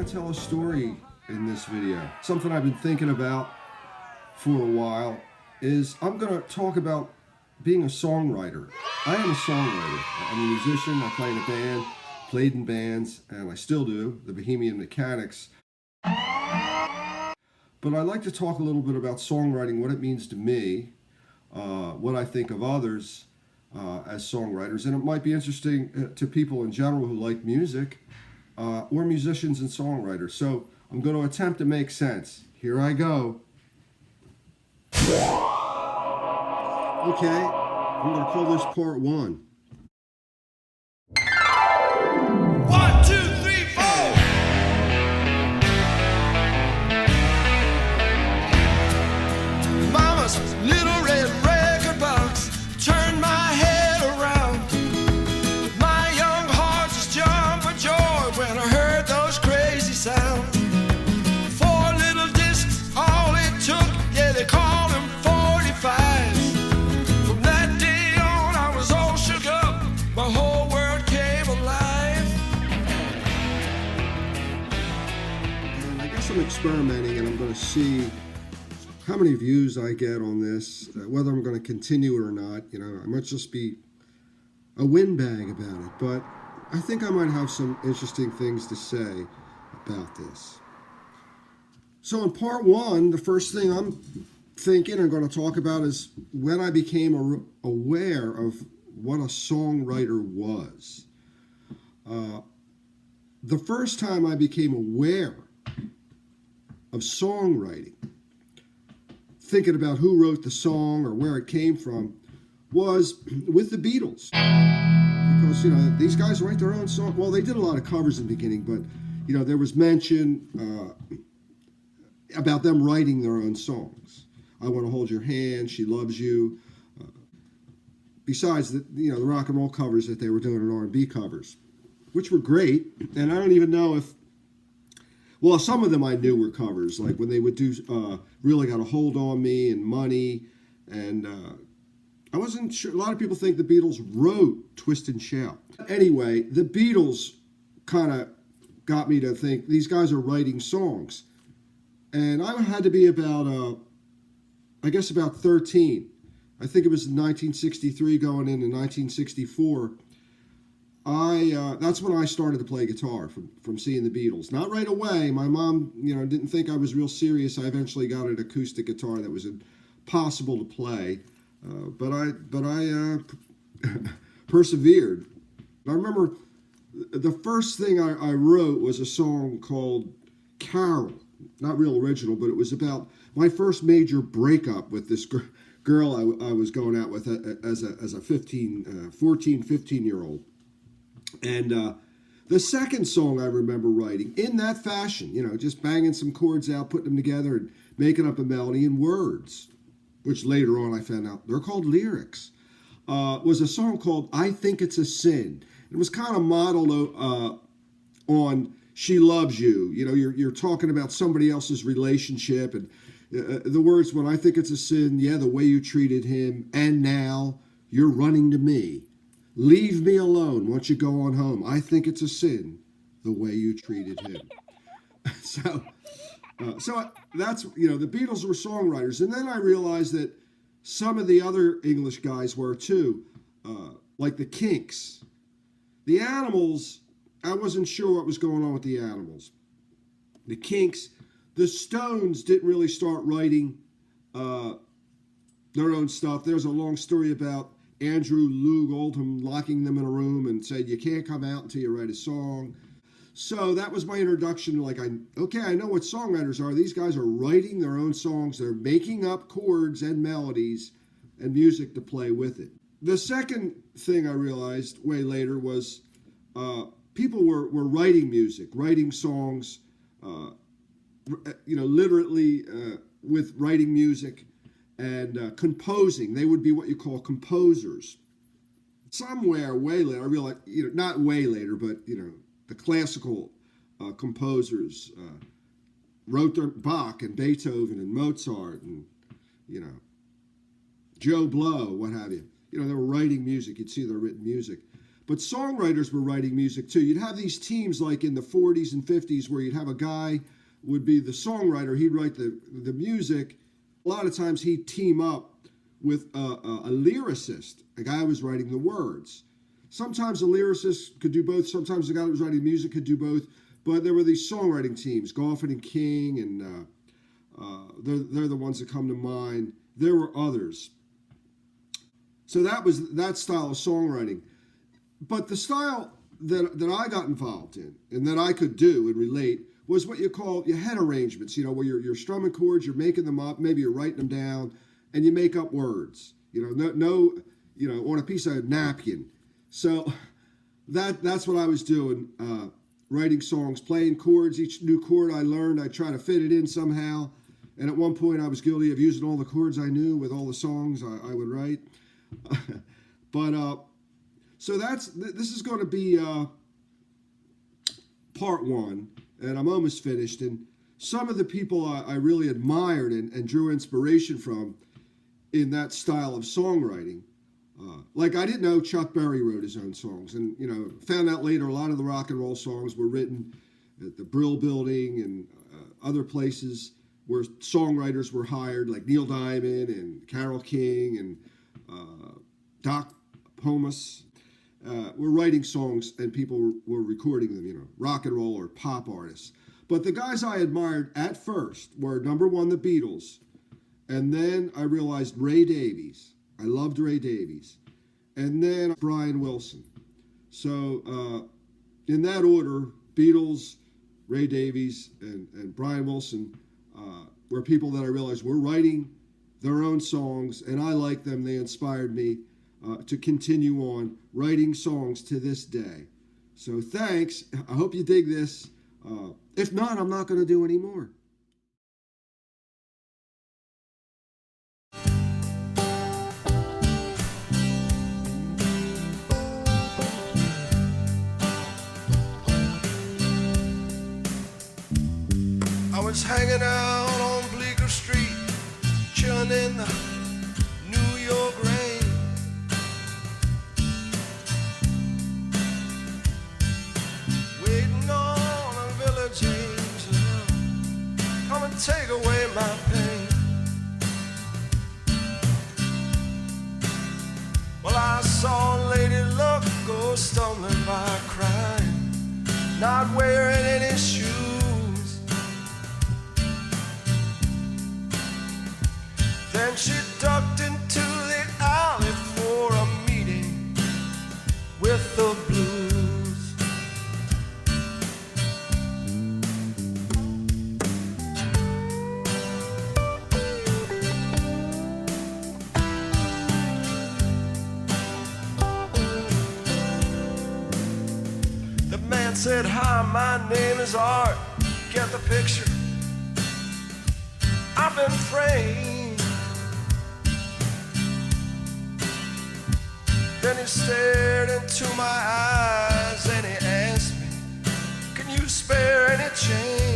going to tell a story in this video. Something I've been thinking about for a while is I'm going to talk about being a songwriter. I am a songwriter. I'm a musician. I play in a band, played in bands, and I still do, the Bohemian Mechanics. But I'd like to talk a little bit about songwriting, what it means to me, what I think of others as songwriters. And it might be interesting to people in general who like music or musicians and songwriters. So I'm going to attempt to make sense. Here I go. Okay, I'm going to call this part 1. 1, 2, 3, 4. Mama's little red record box turned my head around. My young heart just jumped for joy when I heard those crazy sounds. 4 little discs, all it took, yeah, they called them 45s. From that day on, I was all shook up, my whole world came alive. And I guess I'm experimenting, and I'm going to see how many views I get on this, whether I'm going to continue it or not. You know, I might just be a windbag about it, but I think I might have some interesting things to say about this. So in part 1, the first thing I'm thinking and going to talk about is when I became aware of what a songwriter was. The first time I became aware of songwriting, thinking about who wrote the song or where it came from, was with the Beatles. Because, you know, these guys write their own song. Well, they did a lot of covers in the beginning, but, you know, there was mention about them writing their own songs. I Want to Hold Your Hand, She Loves You. Besides the, you know, the rock and roll covers that they were doing, and R&B covers, which were great. And I don't even know if, well, some of them I knew were covers, like when they would do Really Got a Hold on Me and Money. And I wasn't sure. A lot of people think the Beatles wrote Twist and Shout. Anyway, the Beatles kind of got me to think these guys are writing songs. And I had to be about, I guess about 13. I think it was 1963 going into 1964. That's when I started to play guitar from seeing the Beatles. Not right away. My mom, you know, didn't think I was real serious. I eventually got an acoustic guitar that was impossible to play, but I persevered. I remember the first thing I wrote was a song called Carol. Not real original, but it was about my first major breakup with this girl I was going out with as a 14, 15-year-old. And the second song I remember writing in that fashion, you know, just banging some chords out, putting them together and making up a melody and words, which later on I found out they're called lyrics, was a song called I Think It's a Sin. It was kind of modeled on She Loves You. You know, you're talking about somebody else's relationship, and the words, when I think it's a sin, yeah, the way you treated him, and now you're running to me. Leave me alone once you go on home. I think it's a sin, the way you treated him. So that's, you know, the Beatles were songwriters. And then I realized that some of the other English guys were too, like the Kinks. The Animals, I wasn't sure what was going on with the Animals. The Kinks, the Stones didn't really start writing their own stuff. There's a long story about Andrew Loog Oldham locking them in a room and said, you can't come out until you write a song. So that was my introduction to, like, I know what songwriters are. These guys are writing their own songs. They're making up chords and melodies and music to play with it. The second thing I realized way later was people were writing music, writing songs, you know, literally with writing music. And composing. They would be what you call composers. Somewhere way later, I realized, you know, not way later, but, you know, the classical composers wrote their Bach and Beethoven and Mozart and, you know, Joe Blow, what have you. You know, they were writing music. You'd see their written music. But songwriters were writing music too. You'd have these teams like in the 40s and 50s where you'd have a guy would be the songwriter. He'd write the music. A lot of times he'd team up with a lyricist, a guy who was writing the words. Sometimes a lyricist could do both. Sometimes the guy that was writing music could do both. But there were these songwriting teams, Goffin and King, and they're the ones that come to mind. There were others. So that was that style of songwriting. But the style that I got involved in and that I could do and relate was what you call your head arrangements, where you're strumming chords, you're making them up, maybe you're writing them down, and you make up words, on a piece of napkin. So that's what I was doing, writing songs, playing chords. Each new chord I learned, I try to fit it in somehow. And at one point I was guilty of using all the chords I knew with all the songs I would write. So this is going to be part one, and I'm almost finished. And some of the people I really admired and drew inspiration from in that style of songwriting. Like I didn't know Chuck Berry wrote his own songs, and found out later a lot of the rock and roll songs were written at the Brill Building and other places where songwriters were hired, like Neil Diamond and Carole King and Doc Pomus. Were writing songs and people were recording them, rock and roll or pop artists. But the guys I admired at first were number one, the Beatles. And then I realized Ray Davies. I loved Ray Davies. And then Brian Wilson. So in that order, Beatles, Ray Davies, and Brian Wilson were people that I realized were writing their own songs, and I liked them. They inspired me to continue on writing songs to this day. So thanks. I hope you dig this. If not, I'm not going to do any more. I was hanging out on Bleecker Street, chilling in the New York rain. Waiting on a village angel, come and take away my pain. Well, I saw a lady luck go stumbling by crying, not wearing any shoes. Then she ducked into the alley for a meeting with the blues. The man said, "Hi, my name is Art. Get the picture? I've been framed." Then he stared into my eyes and he asked me, "Can you spare any change?"